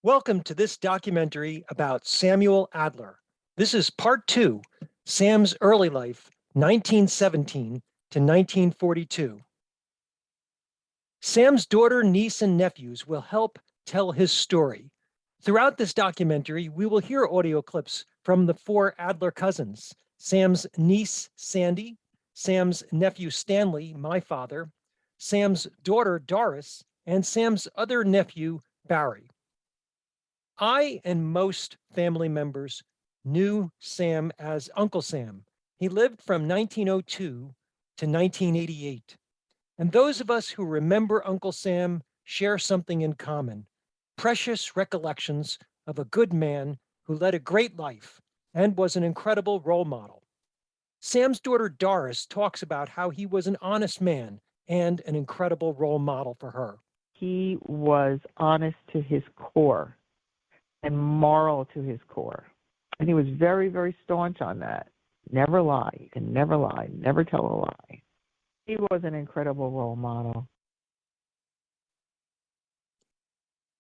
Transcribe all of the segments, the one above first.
Welcome to this documentary about Samuel Adler. This is part two, Sam's early life, 1917 to 1942. Sam's daughter, niece, and nephews will help tell his story. Throughout this documentary, we will hear audio clips from the four Adler cousins, Sam's niece, Sandy, Sam's nephew, Stanley, my father, Sam's daughter, Doris, and Sam's other nephew, Barry. I and most family members knew Sam as Uncle Sam. He lived from 1902 to 1988. And those of us who remember Uncle Sam share something in common, precious recollections of a good man who led a great life and was an incredible role model. Sam's daughter Doris talks about how he was an honest man and an incredible role model for her. He was honest to his core and moral to his core. And he was very, very staunch on that. Never lie. You can never lie. Never tell a lie. He was an incredible role model.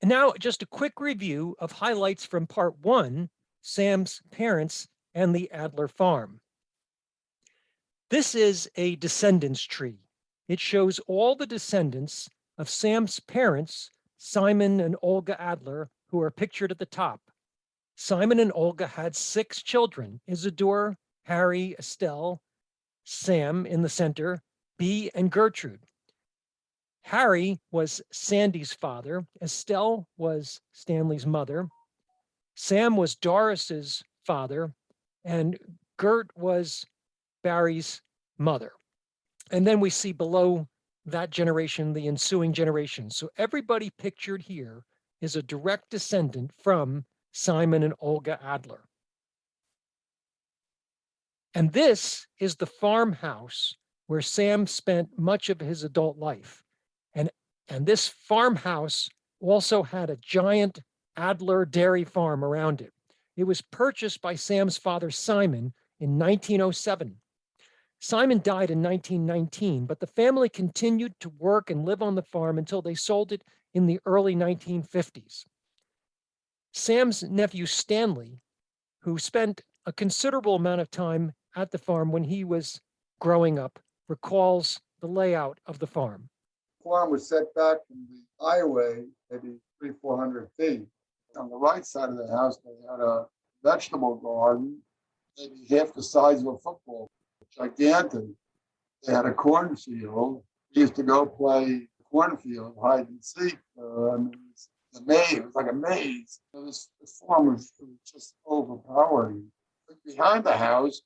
And now just a quick review of highlights from part one, Sam's parents and the Adler farm. This is a descendants tree. It shows all the descendants of Sam's parents, Simon and Olga Adler, who are pictured at the top. Simon and Olga had 6 children, Isidore, Harry, Estelle, Sam in the center, Bee, and Gertrude. Harry was Sandy's father. Estelle was Stanley's mother. Sam was Doris's father, and Gert was Barry's mother. And then we see below that generation, the ensuing generation. So everybody pictured here is a direct descendant from Simon and Olga Adler. And this is the farmhouse where Sam spent much of his adult life. And this farmhouse also had a giant Adler dairy farm around it. It was purchased by Sam's father, Simon, in 1907. Simon died in 1919, but the family continued to work and live on the farm until they sold it in the early 1950s. Sam's nephew, Stanley, who spent a considerable amount of time at the farm when he was growing up, recalls the layout of the farm. The farm was set back from the highway, maybe 300-400 feet. On the right side of the house, they had a vegetable garden, maybe half the size of a football, gigantic. They had a cornfield. We used to go play cornfield, hide and seek. The maze, it was like a maze. The farm was just overpowering. But behind the house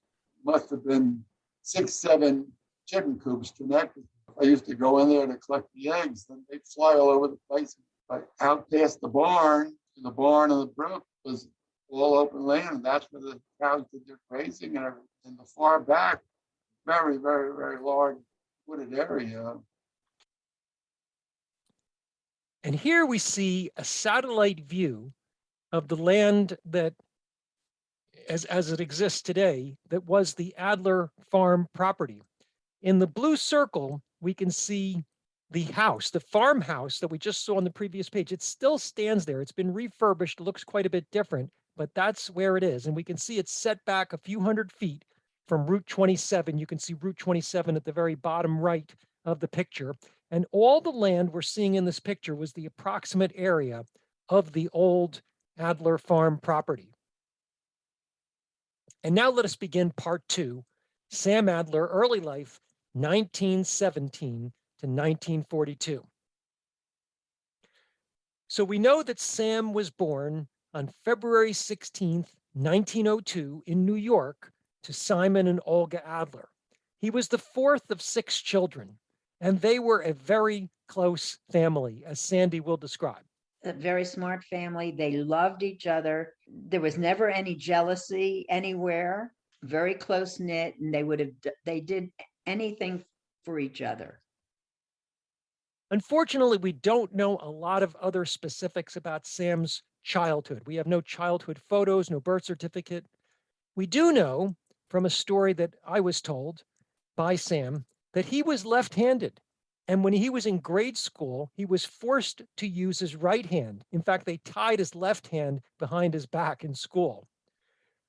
must have been 6-7 chicken coops connected. I used to go in there to collect the eggs, then they'd fly all over the place. But out past the barn and the brook was all open land. That's where the cows did their grazing and everything. In the far back, very, very, very large wooded area. And here we see a satellite view of the land that, as it exists today, that was the Adler farm property. In the blue circle, we can see the house, the farmhouse that we just saw on the previous page. It still stands there. It's been refurbished. It looks quite a bit different, but that's where it is. And we can see it's set back a few hundred feet from Route 27. You can see Route 27 at the very bottom right of the picture. And all the land we're seeing in this picture was the approximate area of the old Adler farm property. And now let us begin part two, Sam Adler, early life, 1917 to 1942. So we know that Sam was born on February 16th, 1902 in New York to Simon and Olga Adler. He was the fourth of 6 children, and they were a very close family, as Sandy will describe. A very smart family. They loved each other. There was never any jealousy anywhere. Very close knit, and they did anything for each other. Unfortunately, we don't know a lot of other specifics about Sam's childhood. We have no childhood photos, no birth certificate. We do know from a story that I was told by Sam that he was left-handed. And when he was in grade school, he was forced to use his right hand. In fact, they tied his left hand behind his back in school.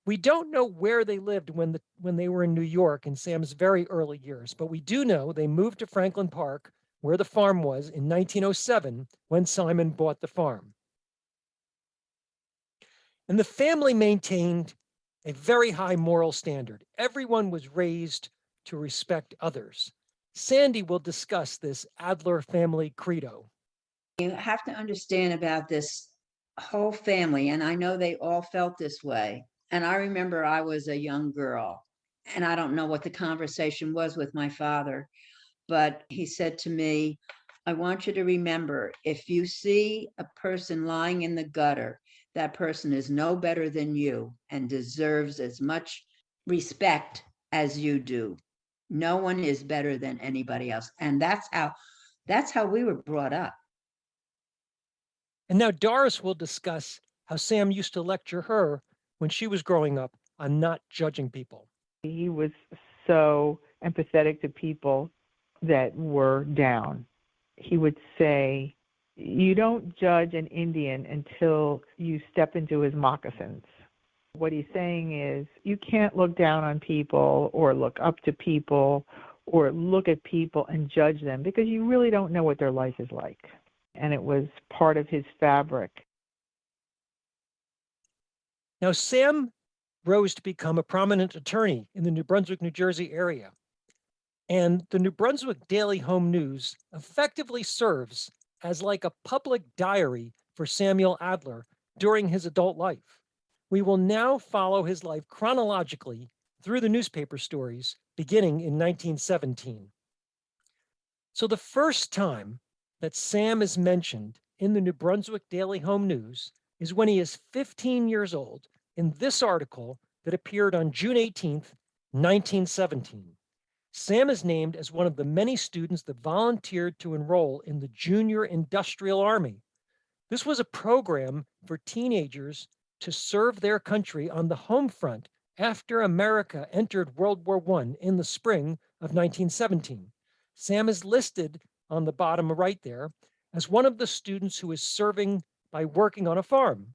We don't know where they lived when they were in New York in Sam's very early years, but we do know they moved to Franklin Park, where the farm was, in 1907 when Simon bought the farm. And the family maintained a very high moral standard. Everyone was raised to respect others. Sandy will discuss this Adler family credo. You have to understand about this whole family, and I know they all felt this way. And I remember I was a young girl, and I don't know what the conversation was with my father, but he said to me, I want you to remember, if you see a person lying in the gutter, that person is no better than you and deserves as much respect as you do. No one is better than anybody else. And that's how we were brought up. And now Doris will discuss how Sam used to lecture her when she was growing up on not judging people. He was so empathetic to people that were down. He would say, you don't judge an Indian until you step into his moccasins. What he's saying is, you can't look down on people or look up to people or look at people and judge them because you really don't know what their life is like. And it was part of his fabric. Now, Sam rose to become a prominent attorney in the New Brunswick, New Jersey area. And the New Brunswick Daily Home News effectively serves as like a public diary for Samuel Adler during his adult life. We will now follow his life chronologically through the newspaper stories beginning in 1917. So the first time that Sam is mentioned in the New Brunswick Daily Home News is when he is 15 years old in this article that appeared on June 18th, 1917. Sam is named as one of the many students that volunteered to enroll in the Junior Industrial Army. This was a program for teenagers to serve their country on the home front after America entered World War I in the spring of 1917. Sam is listed on the bottom right there as one of the students who is serving by working on a farm.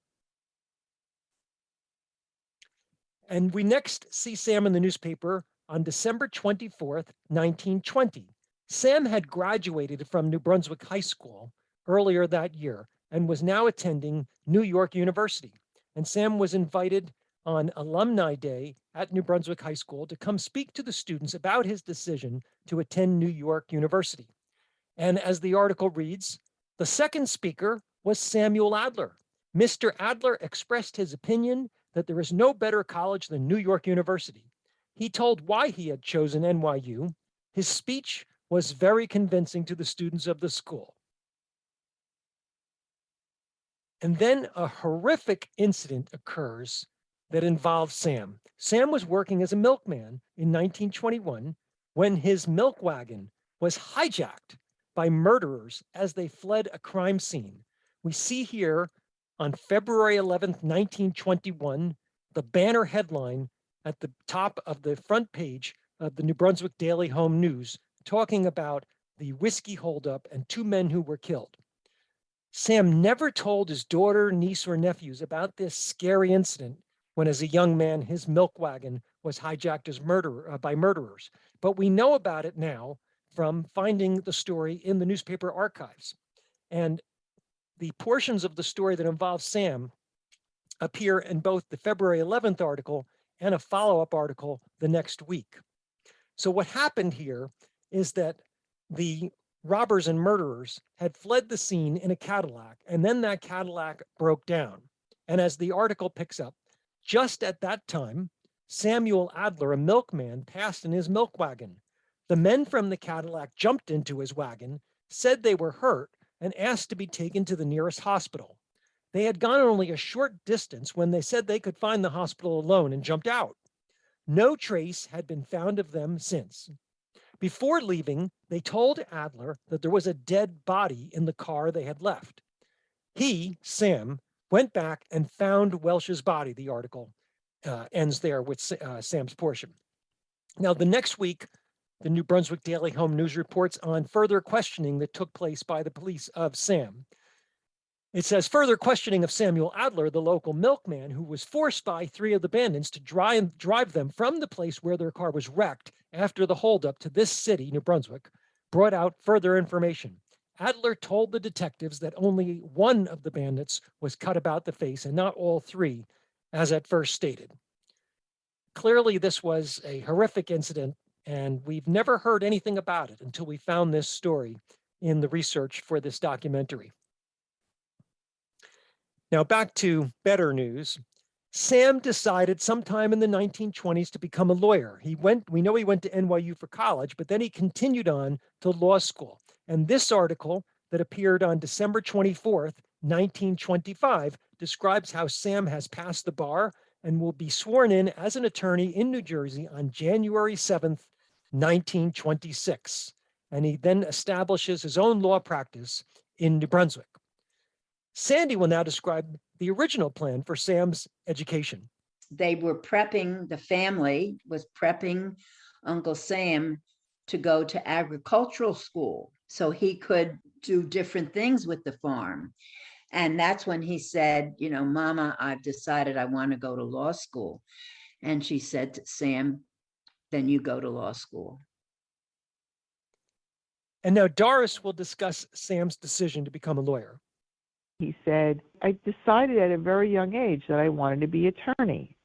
And we next see Sam in the newspaper on December 24th, 1920. Sam had graduated from New Brunswick High School earlier that year and was now attending New York University. And Sam was invited on Alumni Day at New Brunswick High School to come speak to the students about his decision to attend New York University. And as the article reads, the second speaker was Samuel Adler. Mr. Adler expressed his opinion that there is no better college than New York University. He told why he had chosen NYU. His speech was very convincing to the students of the school. And then a horrific incident occurs that involves Sam. Sam was working as a milkman in 1921 when his milk wagon was hijacked by murderers as they fled a crime scene. We see here on February 11th, 1921, the banner headline at the top of the front page of the New Brunswick Daily Home News talking about the whiskey holdup and two men who were killed. Sam never told his daughter, niece, or nephews about this scary incident when, as a young man, his milk wagon was hijacked as by murderers. But we know about it now from finding the story in the newspaper archives. And the portions of the story that involve Sam appear in both the February 11th article and a follow-up article the next week. So what happened here is that the robbers and murderers had fled the scene in a Cadillac, and then that Cadillac broke down. And as the article picks up, just at that time, Samuel Adler, a milkman, passed in his milk wagon. The men from the Cadillac jumped into his wagon, said they were hurt, and asked to be taken to the nearest hospital. They had gone only a short distance when they said they could find the hospital alone and jumped out. No trace had been found of them since. Before leaving, they told Adler that there was a dead body in the car they had left. He, Sam, went back and found Welsh's body. The article ends there with Sam's portion. Now, the next week, the New Brunswick Daily Home News reports on further questioning that took place by the police of Sam. It says further questioning of Samuel Adler, the local milkman, who was forced by three of the bandits to drive them from the place where their car was wrecked after the holdup to this city, New Brunswick, brought out further information. Adler told the detectives that only one of the bandits was cut about the face and not all three, as at first stated. Clearly, this was a horrific incident, and we've never heard anything about it until we found this story in the research for this documentary. Now, back to better news. Sam decided sometime in the 1920s to become a lawyer. We know he went to NYU for college, but then he continued on to law school. And this article that appeared on December 24th, 1925, describes how Sam has passed the bar and will be sworn in as an attorney in New Jersey on January 7th, 1926. And he then establishes his own law practice in New Brunswick. Sandy will now describe the original plan for Sam's education. They were prepping, the family was prepping Uncle Sam to go to agricultural school so he could do different things with the farm. And that's when he said, you know, Mama, I've decided I want to go to law school. And she said to Sam, then you go to law school. And now Doris will discuss Sam's decision to become a lawyer. He said, I decided at a very young age that I wanted to be attorney,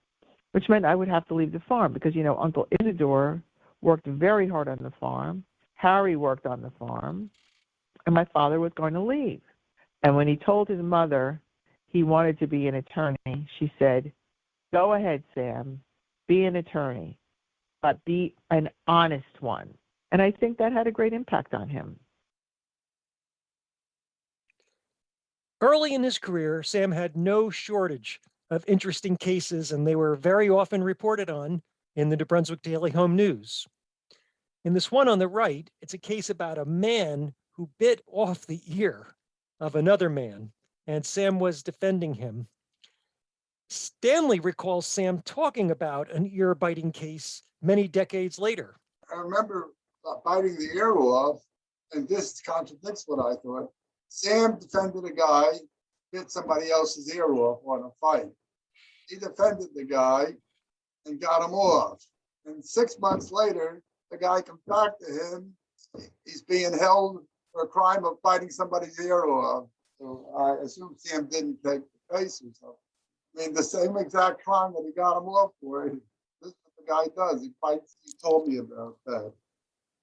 which meant I would have to leave the farm because, you know, Uncle Isidore worked very hard on the farm. Harry worked on the farm, and my father was going to leave. And when he told his mother he wanted to be an attorney, she said, go ahead, Sam, be an attorney, but be an honest one. And I think that had a great impact on him. Early in his career, Sam had no shortage of interesting cases, and they were very often reported on in the New Brunswick Daily Home News. In this one on the right, it's a case about a man who bit off the ear of another man, and Sam was defending him. Stanley recalls Sam talking about an ear-biting case many decades later. I remember biting the ear off, and this contradicts what I thought. Sam defended a guy, bit somebody else's ear off on a fight. He defended the guy and got him off. And 6 months later, the guy comes back to him. He's being held for a crime of biting somebody's ear off. So I assume Sam didn't take the case or something. I mean, the same exact crime that he got him off for, this is what the guy does. He fights. He told me about that.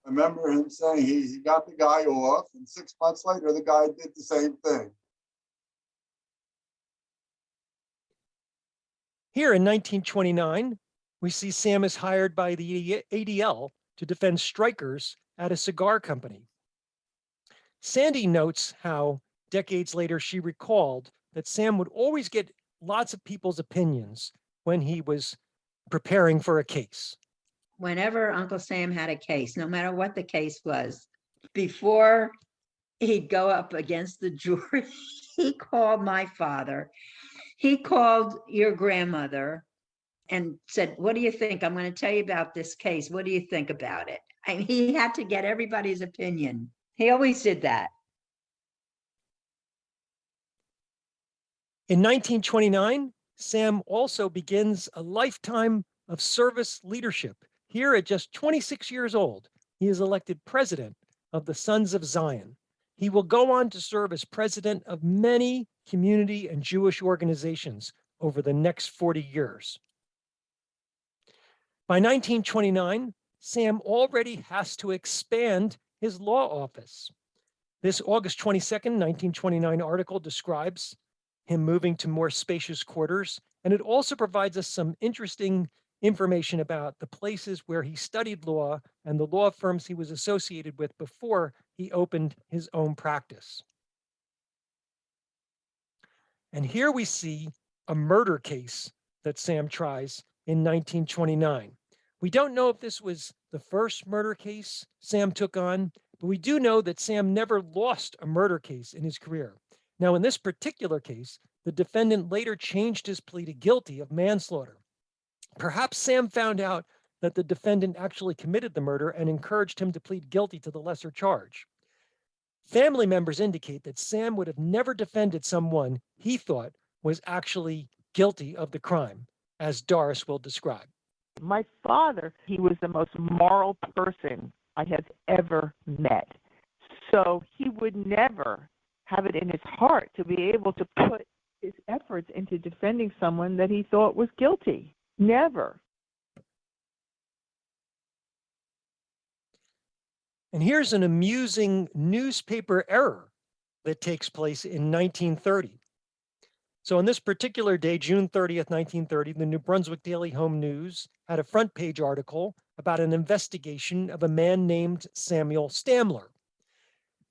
I remember him saying he got the guy off, and 6 months later, the guy did the same thing. Here in 1929, we see Sam is hired by the ADL to defend strikers at a cigar company. Sandy notes how decades later she recalled that Sam would always get lots of people's opinions when he was preparing for a case. Whenever Uncle Sam had a case, no matter what the case was, before he'd go up against the jury, he called my father. He called your grandmother and said, what do you think? I'm going to tell you about this case. What do you think about it? And he had to get everybody's opinion. He always did that. In 1929, Sam also begins a lifetime of service leadership. Here at just 26 years old, he is elected president of the Sons of Zion. He will go on to serve as president of many community and Jewish organizations over the next 40 years. By 1929, Sam already has to expand his law office. This August 22nd, 1929 article describes him moving to more spacious quarters, and it also provides us some interesting information about the places where he studied law and the law firms he was associated with before he opened his own practice. And here we see a murder case that Sam tries in 1929. We don't know if this was the first murder case Sam took on, but we do know that Sam never lost a murder case in his career. Now, in this particular case, the defendant later changed his plea to guilty of manslaughter. Perhaps Sam found out that the defendant actually committed the murder and encouraged him to plead guilty to the lesser charge. Family members indicate that Sam would have never defended someone he thought was actually guilty of the crime, as Doris will describe. My father, he was the most moral person I have ever met. So he would never have it in his heart to be able to put his efforts into defending someone that he thought was guilty. Never. And here's an amusing newspaper error that takes place in 1930. So on this particular day, June 30th, 1930, the New Brunswick Daily Home News had a front page article about an investigation of a man named Samuel Stamler.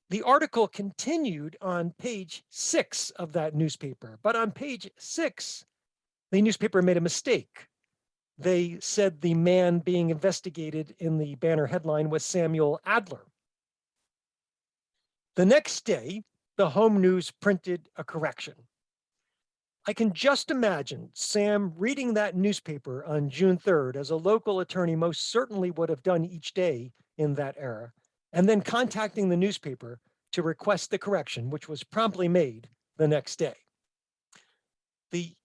The article continued on page 6 of that newspaper, but on page 6, the newspaper made a mistake. They said the man being investigated in the banner headline was Samuel Adler. The next day, the Home News printed a correction. I can just imagine Sam reading that newspaper on June 3rd, as a local attorney most certainly would have done each day in that era, and then contacting the newspaper to request the correction, which was promptly made the next day. The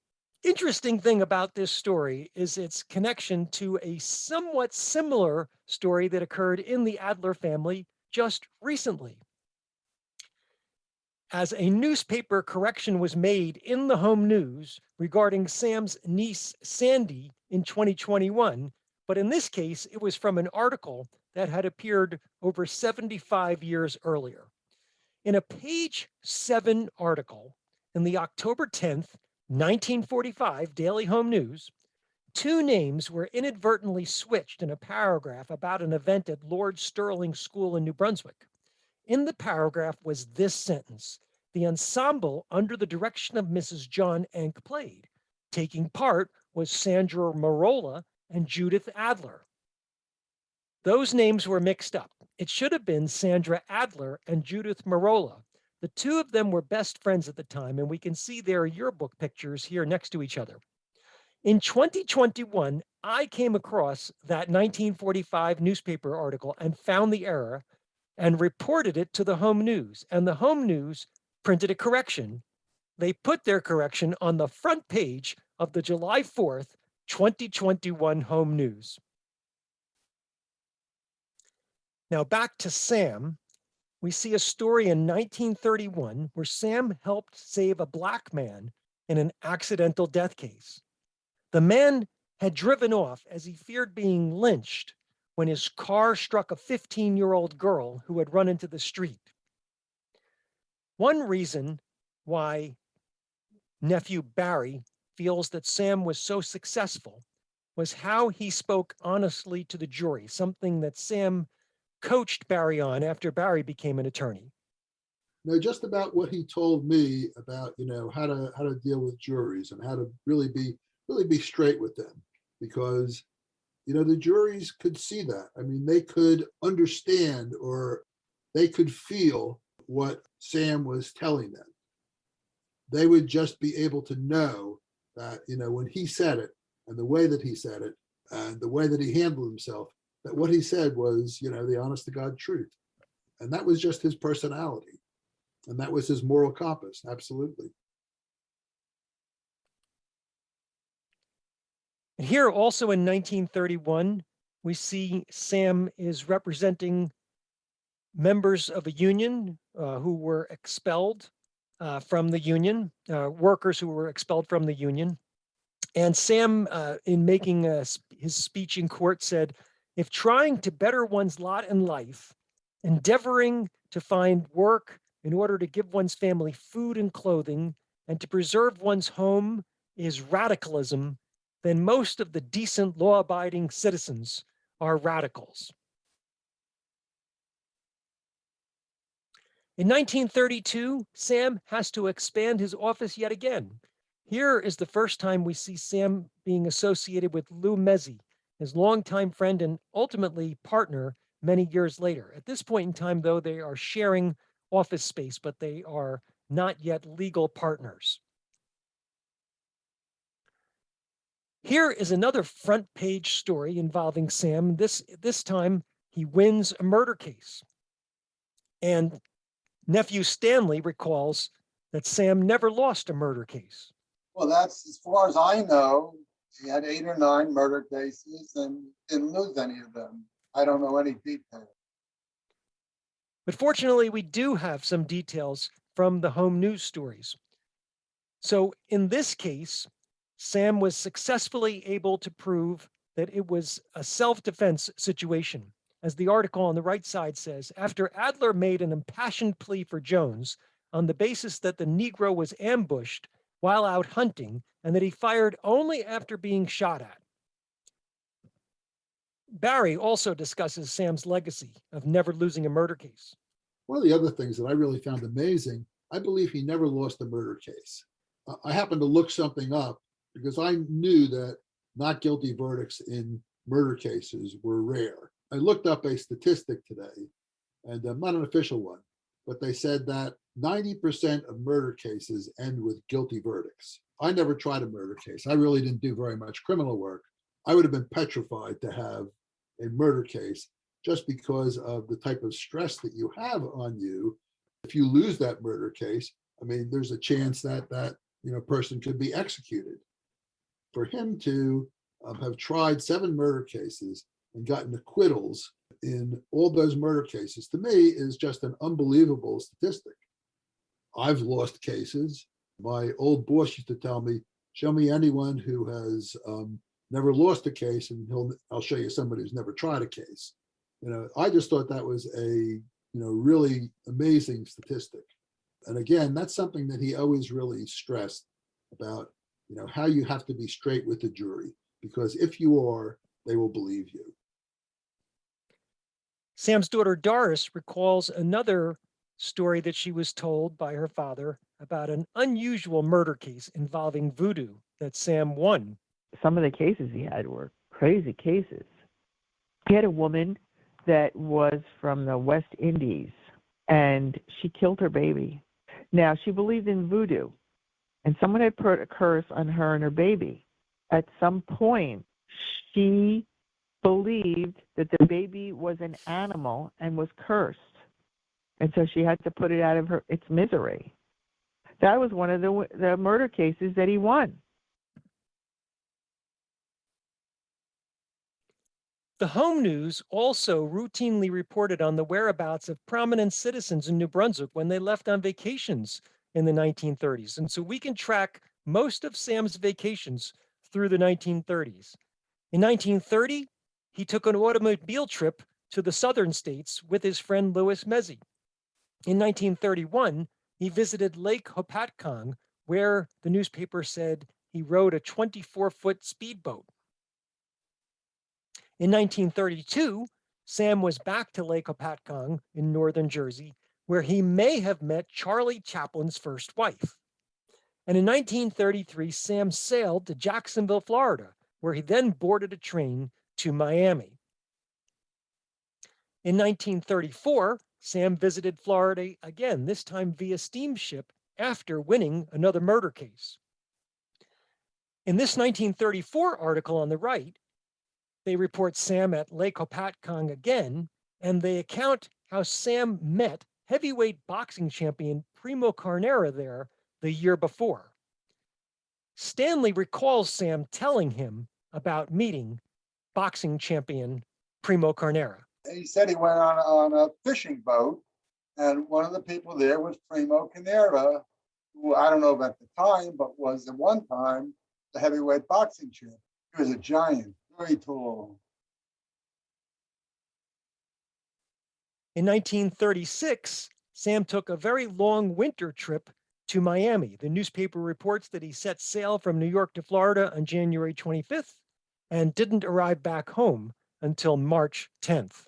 interesting thing about this story is its connection to a somewhat similar story that occurred in the Adler family just recently. As a newspaper correction was made in the Home News regarding Sam's niece, Sandy, in 2021, but in this case, it was from an article that had appeared over 75 years earlier. In a page 7 article in the October 10th, 1945 Daily Home News, 2 names were inadvertently switched in a paragraph about an event at Lord Stirling School in New Brunswick. In the paragraph was this sentence: the ensemble under the direction of Mrs. John Enck played. Taking part was Sandra Marola and Judith Adler. Those names were mixed up. It should have been Sandra Adler and Judith Marola. The 2 of them were best friends at the time, and we can see their yearbook pictures here next to each other. In 2021, I came across that 1945 newspaper article and found the error and reported it to the Home News, and the Home News printed a correction. They put their correction on the front page of the July 4th, 2021 Home News. Now back to Sam. We see a story in 1931 where Sam helped save a black man in an accidental death case. The man had driven off as he feared being lynched when his car struck a 15-year-old girl who had run into the street. One reason why nephew Barry feels that Sam was so successful was how he spoke honestly to the jury, something that Sam coached Barry on after Barry became an attorney. No, just about what he told me about, how to deal with juries and how to really be straight with them, because the juries could see that. I mean, they could understand, or they could feel what Sam was telling them. They would just be able to know that, when he said it and the way that he said it and the way that he handled himself, that what he said was, the honest to God truth. And that was just his personality. And that was his moral compass. Absolutely. And here also in 1931, we see Sam is representing members of a union who were expelled from the union, workers who were expelled from the union. And Sam, in making his speech in court, said, "If trying to better one's lot in life, endeavoring to find work in order to give one's family food and clothing, and to preserve one's home is radicalism, then most of the decent law-abiding citizens are radicals." In 1932, Sam has to expand his office yet again. Here is the first time we see Sam being associated with Lou Mezzi, his longtime friend and ultimately partner many years later. At this point in time, though, they are sharing office space, but they are not yet legal partners. Here is another front page story involving Sam. This time he wins a murder case. And nephew Stanley recalls that Sam never lost a murder case. Well, that's as far as I know. He had 8 or 9 murder cases and didn't lose any of them. I don't know any details. But fortunately, we do have some details from the home news stories. So in this case, Sam was successfully able to prove that it was a self-defense situation. As the article on the right side says, after Adler made an impassioned plea for Jones on the basis that the Negro was ambushed while out hunting and that he fired only after being shot at. Barry also discusses Sam's legacy of never losing a murder case. One of the other things that I really found amazing, I believe he never lost a murder case. I happened to look something up because I knew that not guilty verdicts in murder cases were rare. I looked up a statistic today, and not an official one, but they said that 90% of murder cases end with guilty verdicts. I never tried a murder case. I really didn't do very much criminal work. I would have been petrified to have a murder case just because of the type of stress that you have on you. If you lose that murder case, I mean, there's a chance that person could be executed. For him to have tried 7 murder cases and gotten acquittals in all those murder cases, to me, is just an unbelievable statistic. I've lost cases. My old boss used to tell me, show me anyone who has never lost a case and I'll show you somebody who's never tried a case. I just thought that was a really amazing statistic. And again, that's something that he always really stressed about, how you have to be straight with the jury, because if you are, they will believe you. Sam's daughter Doris recalls another story that she was told by her father about an unusual murder case involving voodoo that Sam won. Some of the cases he had were crazy cases. He had a woman that was from the West Indies, and she killed her baby. Now, she believed in voodoo, and someone had put a curse on her and her baby. At some point, she believed that the baby was an animal and was cursed, and so she had to put it out of its misery. That was one of the murder cases that he won. The home news also routinely reported on the whereabouts of prominent citizens in New Brunswick when they left on vacations in the 1930s. And so we can track most of Sam's vacations through the 1930s. In 1930, he took an automobile trip to the southern states with his friend Louis Mezzi. In 1931, he visited Lake Hopatcong, where the newspaper said he rode a 24-foot speedboat. In 1932, Sam was back to Lake Hopatcong in northern Jersey, where he may have met Charlie Chaplin's first wife. And in 1933, Sam sailed to Jacksonville, Florida, where he then boarded a train to Miami. In 1934, Sam visited Florida again, this time via steamship, after winning another murder case. In this 1934 article on the right, they report Sam at Lake Hopatcong again, and they account how Sam met heavyweight boxing champion Primo Carnera there the year before. Stanley recalls Sam telling him about meeting boxing champion Primo Carnera. He said he went on a fishing boat, and one of the people there was Primo Carnera, who I don't know about the time, but was at one time the heavyweight boxing champion. He was a giant. Very tall. In 1936, Sam took a very long winter trip to Miami. The newspaper reports that he set sail from New York to Florida on January 25th and didn't arrive back home until March 10th.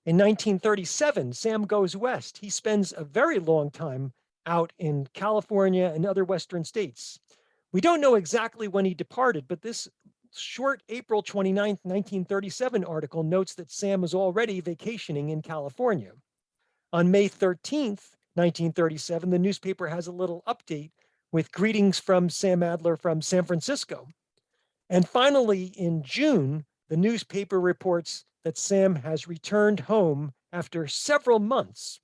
In 1937, Sam goes west. He spends a very long time out in California and other Western states. We don't know exactly when he departed, but this short April 29th, 1937 article notes that Sam was already vacationing in California. On May 13th, 1937, the newspaper has a little update with greetings from Sam Adler from San Francisco. And finally, in June, the newspaper reports that Sam has returned home after several months.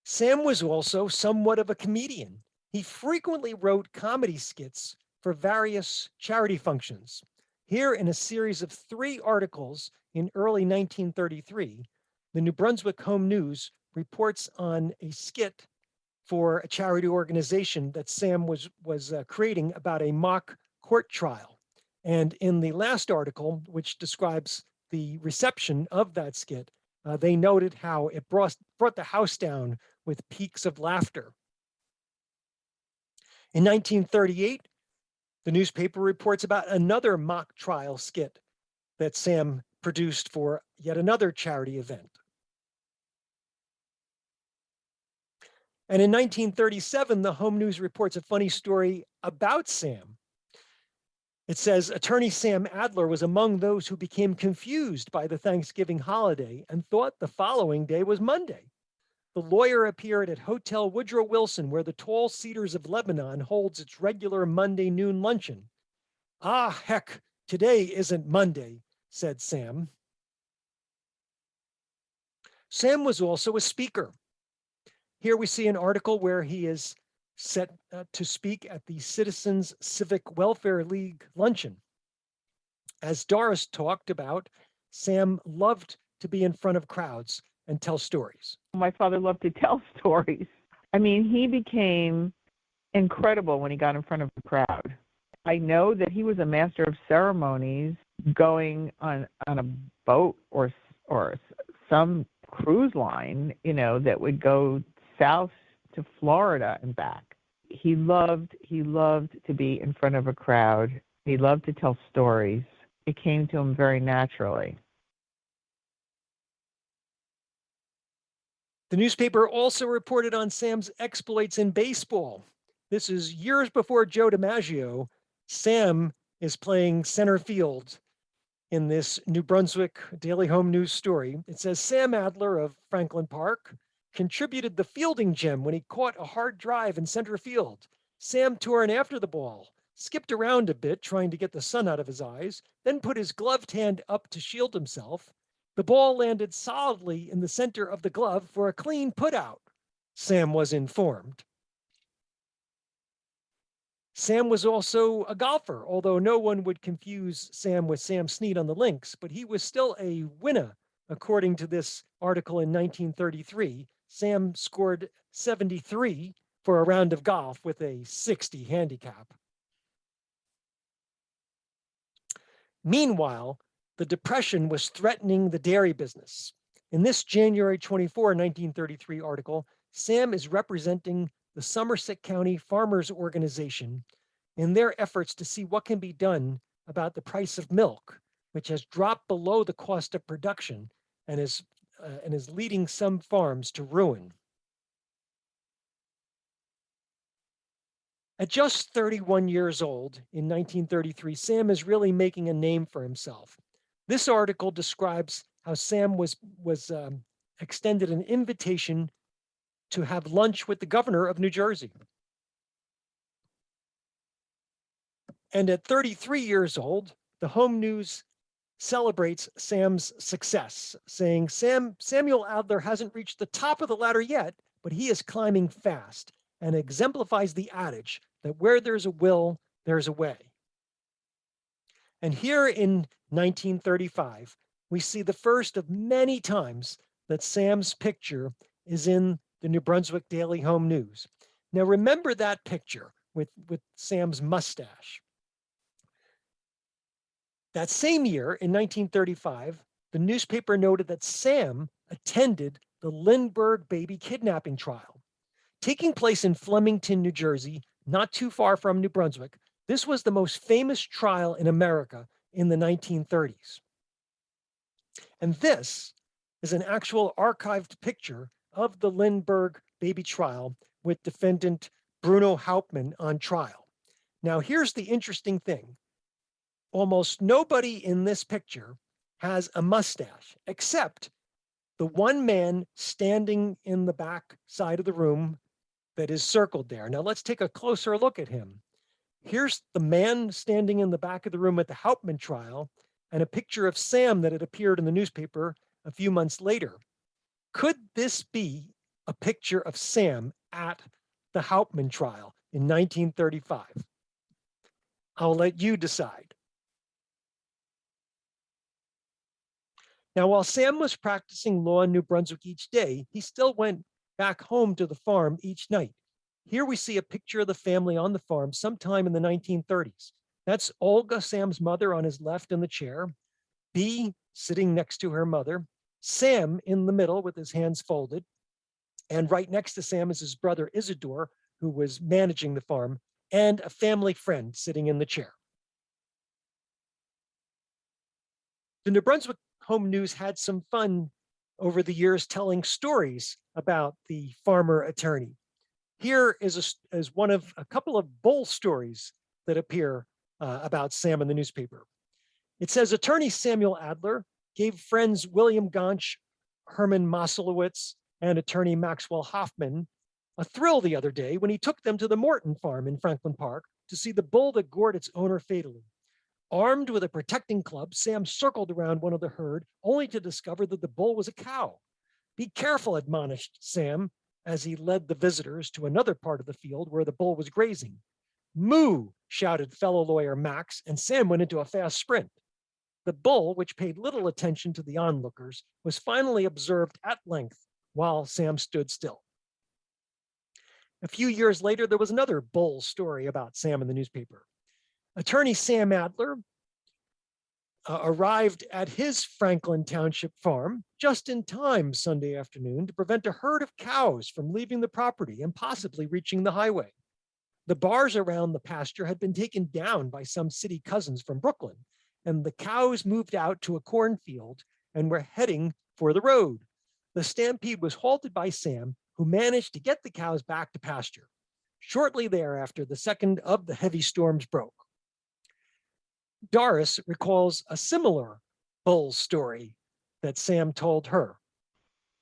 Sam was also somewhat of a comedian. He frequently wrote comedy skits for various charity functions. Here, in a series of 3 articles in early 1933, the New Brunswick Home News reports on a skit for a charity organization that Sam was creating about a mock court trial. And in the last article, which describes the reception of that skit, they noted how it brought the house down with peaks of laughter. In 1938, the newspaper reports about another mock trial skit that Sam produced for yet another charity event. And in 1937, the Home News reports a funny story about Sam. It says, attorney Sam Adler was among those who became confused by the Thanksgiving holiday and thought the following day was Monday. The lawyer appeared at Hotel Woodrow Wilson, where the Tall Cedars of Lebanon holds its regular Monday noon luncheon. Ah, heck, today isn't Monday, said Sam. Sam was also a speaker. Here we see an article where he is set to speak at the Citizens Civic Welfare League luncheon. As Doris talked about, Sam loved to be in front of crowds and tell stories. My father loved to tell stories. I mean, he became incredible when he got in front of the crowd. I know that he was a master of ceremonies going on a boat or some cruise line, that would go south to Florida and back. He loved to be in front of a crowd. He loved to tell stories. It came to him very naturally. The newspaper also reported on Sam's exploits in baseball. This is years before Joe DiMaggio. Sam is playing center field in this New Brunswick Daily Home News story. It says Sam Adler of Franklin Park contributed the fielding gem when he caught a hard drive in center field. Sam tore in after the ball, skipped around a bit trying to get the sun out of his eyes, then put his gloved hand up to shield himself. The ball landed solidly in the center of the glove for a clean putout, Sam was informed. Sam was also a golfer, although no one would confuse Sam with Sam Snead on the links, but he was still a winner. According to this article in 1933, Sam scored 73 for a round of golf with a 60 handicap. Meanwhile, the Depression was threatening the dairy business. In this January 24, 1933 article, Sam is representing the Somerset County Farmers Organization in their efforts to see what can be done about the price of milk, which has dropped below the cost of production and is leading some farms to ruin. At just 31 years old in 1933, Sam is really making a name for himself. This article describes how Sam was extended an invitation to have lunch with the governor of New Jersey. And at 33 years old, the Home News celebrates Sam's success, saying Samuel Adler hasn't reached the top of the ladder yet, but he is climbing fast, and exemplifies the adage that where there's a will, there's a way. And here in 1935, we see the first of many times that Sam's picture is in the New Brunswick Daily Home News. Now remember that picture with Sam's mustache. That same year, in 1935, the newspaper noted that Sam attended the Lindbergh baby kidnapping trial. Taking place in Flemington, New Jersey, not too far from New Brunswick, this was the most famous trial in America in the 1930s. And this is an actual archived picture of the Lindbergh baby trial with defendant Bruno Hauptmann on trial. Now, here's the interesting thing. Almost nobody in this picture has a mustache, except the one man standing in the back side of the room that is circled there. Now let's take a closer look at him. Here's the man standing in the back of the room at the Hauptmann trial, and a picture of Sam that had appeared in the newspaper a few months later. Could this be a picture of Sam at the Hauptmann trial in 1935? I'll let you decide. Now, while Sam was practicing law in New Brunswick each day, he still went back home to the farm each night. Here we see a picture of the family on the farm sometime in the 1930s. That's Olga, Sam's mother, on his left in the chair, Bee sitting next to her mother, Sam in the middle with his hands folded, and right next to Sam is his brother Isidore, who was managing the farm, and a family friend sitting in the chair. The New Brunswick Home News had some fun over the years telling stories about the farmer attorney. Here is one of a couple of bull stories that appear about Sam in the newspaper. It says attorney Samuel Adler gave friends William Gonch, Herman Moselowitz, and attorney Maxwell Hoffman a thrill the other day when he took them to the Morton farm in Franklin Park to see the bull that gored its owner fatally. Armed with a protecting club, Sam circled around one of the herd, only to discover that the bull was a cow. Be careful, admonished Sam, as he led the visitors to another part of the field where the bull was grazing. Moo, shouted fellow lawyer Max, and Sam went into a fast sprint. The bull, which paid little attention to the onlookers, was finally observed at length while Sam stood still. A few years later, there was another bull story about Sam in the newspaper. Attorney Sam Adler arrived at his Franklin Township farm just in time Sunday afternoon to prevent a herd of cows from leaving the property and possibly reaching the highway. The bars around the pasture had been taken down by some city cousins from Brooklyn, and the cows moved out to a cornfield and were heading for the road. The stampede was halted by Sam, who managed to get the cows back to pasture. Shortly thereafter, the second of the heavy storms broke. Doris recalls a similar bull story that Sam told her.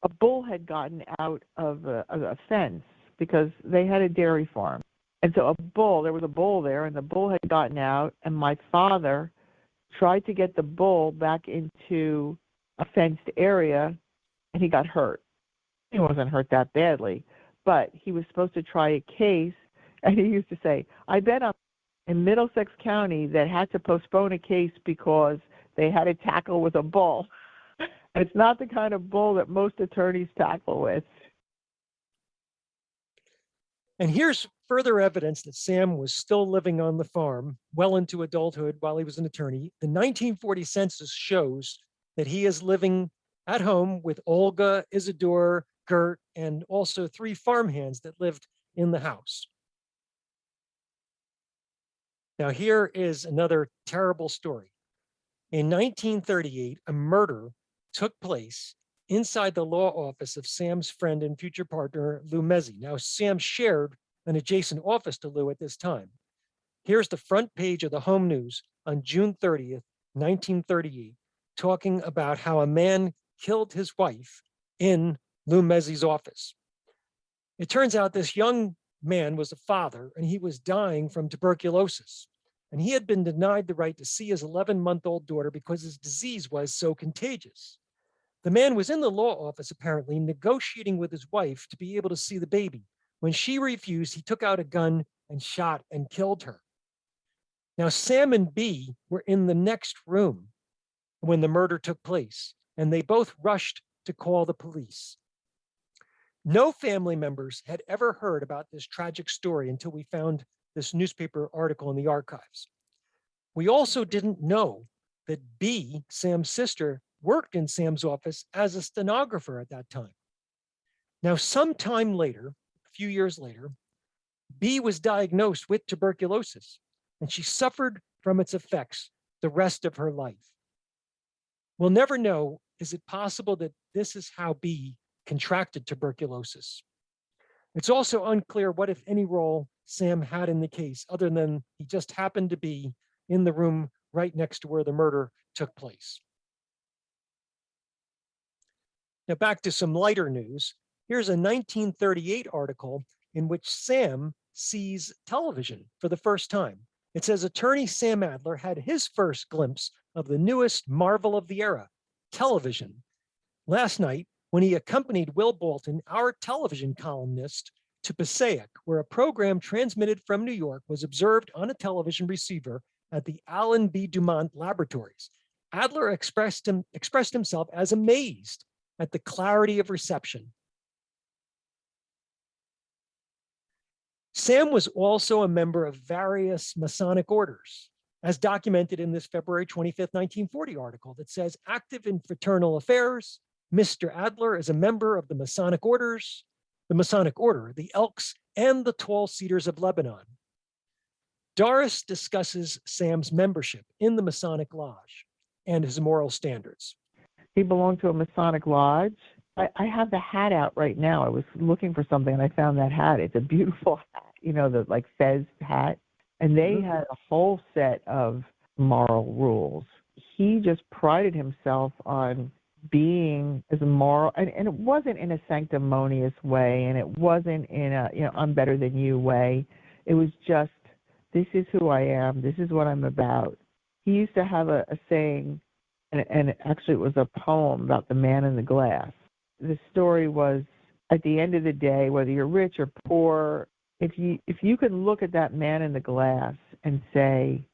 A bull had gotten out of a fence because they had a dairy farm. And so there was a bull there, and the bull had gotten out, and my father tried to get the bull back into a fenced area, and he got hurt. He wasn't hurt that badly, but he was supposed to try a case, and he used to say, I bet I'm in Middlesex County that had to postpone a case because they had to tackle with a bull. It's not the kind of bull that most attorneys tackle with. And here's further evidence that Sam was still living on the farm well into adulthood while he was an attorney. The 1940 census shows that he is living at home with Olga, Isidore, Gert, and also 3 farmhands that lived in the house. Now, here is another terrible story. In 1938, a murder took place inside the law office of Sam's friend and future partner, Lou Mezzi. Now, Sam shared an adjacent office to Lou at this time. Here's the front page of the Home News on June 30th, 1938, talking about how a man killed his wife in Lou Mezzi's office. It turns out this young man was a father, and he was dying from tuberculosis. And he had been denied the right to see his 11-month-old daughter because his disease was so contagious. The man was in the law office, apparently, negotiating with his wife to be able to see the baby. When she refused, he took out a gun and shot and killed her. Now, Sam and Bee were in the next room when the murder took place, and they both rushed to call the police. No family members had ever heard about this tragic story until we found this newspaper article in the archives. We also didn't know that Bee, Sam's sister, worked in Sam's office as a stenographer at that time. Now, sometime later, a few years later, Bee was diagnosed with tuberculosis, and she suffered from its effects the rest of her life. We'll never know, is it possible that this is how Bee contracted tuberculosis? It's also unclear what, if any, role Sam had in the case, other than he just happened to be in the room right next to where the murder took place. Now back to some lighter news. Here's a 1938 article in which Sam sees television for the first time. It says attorney Sam Adler had his first glimpse of the newest marvel of the era, television, last night when he accompanied Will Bolton, our television columnist, to Passaic, where a program transmitted from New York was observed on a television receiver at the Allen B. Dumont Laboratories. Adler expressed himself as amazed at the clarity of reception. Sam was also a member of various Masonic orders, as documented in this February 25th, 1940 article that says, active in fraternal affairs, Mr. Adler is a member of the Masonic orders, the Masonic Order, the Elks, and the Tall Cedars of Lebanon. Doris discusses Sam's membership in the Masonic Lodge and his moral standards. He belonged to a Masonic lodge. I have the hat out right now. I was looking for something and I found that hat. It's a beautiful hat, the like fez hat. And they had a whole set of moral rules. He just prided himself on being as moral, and it wasn't in a sanctimonious way, and it wasn't in a, I'm better than you way. It was just, this is who I am. This is what I'm about. He used to have a saying, and actually it was a poem about the man in the glass. The story was, at the end of the day, whether you're rich or poor, if you can look at that man in the glass and say,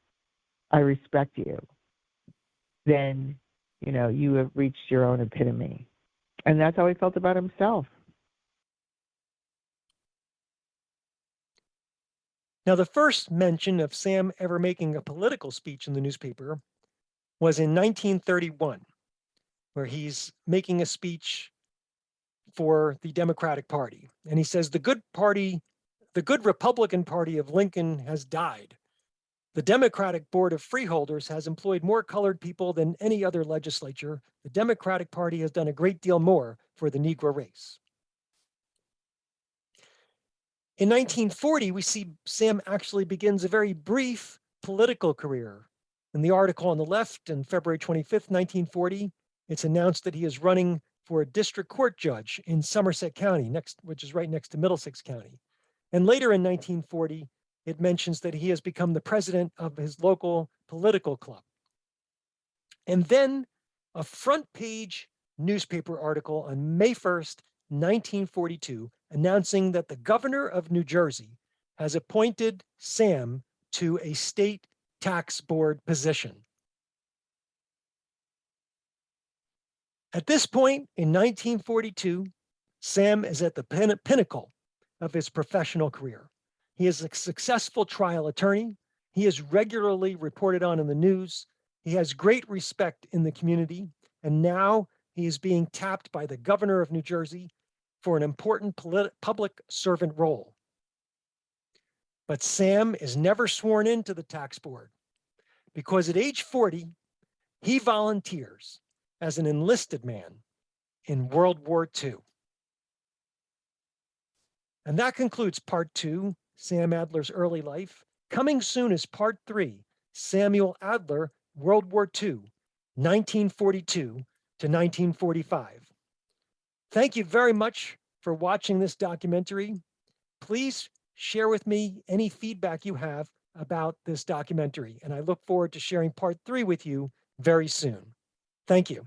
I respect you, then, you have reached your own epitome. And that's how he felt about himself. Now, the first mention of Sam ever making a political speech in the newspaper was in 1931, where he's making a speech for the Democratic Party. And he says, the good Republican Party of Lincoln has died. The Democratic Board of Freeholders has employed more colored people than any other legislature. The Democratic Party has done a great deal more for the Negro race. In 1940, we see Sam actually begins a very brief political career. In the article on the left, on February 25th, 1940, it's announced that he is running for a district court judge in Somerset County, which is right next to Middlesex County. And later in 1940, it mentions that he has become the president of his local political club. And then a front page newspaper article on May 1st, 1942, announcing that the governor of New Jersey has appointed Sam to a state tax board position. At this point in 1942, Sam is at the pinnacle of his professional career. He is a successful trial attorney. He is regularly reported on in the news. He has great respect in the community. And now he is being tapped by the governor of New Jersey for an important public servant role. But Sam is never sworn into the tax board because at age 40, he volunteers as an enlisted man in World War II. And that concludes part 2, Sam Adler's early life. Coming soon is part 3, Samuel Adler, World War II, 1942 to 1945. Thank you very much for watching this documentary. Please share with me any feedback you have about this documentary, and I look forward to sharing part 3 with you very soon. Thank you.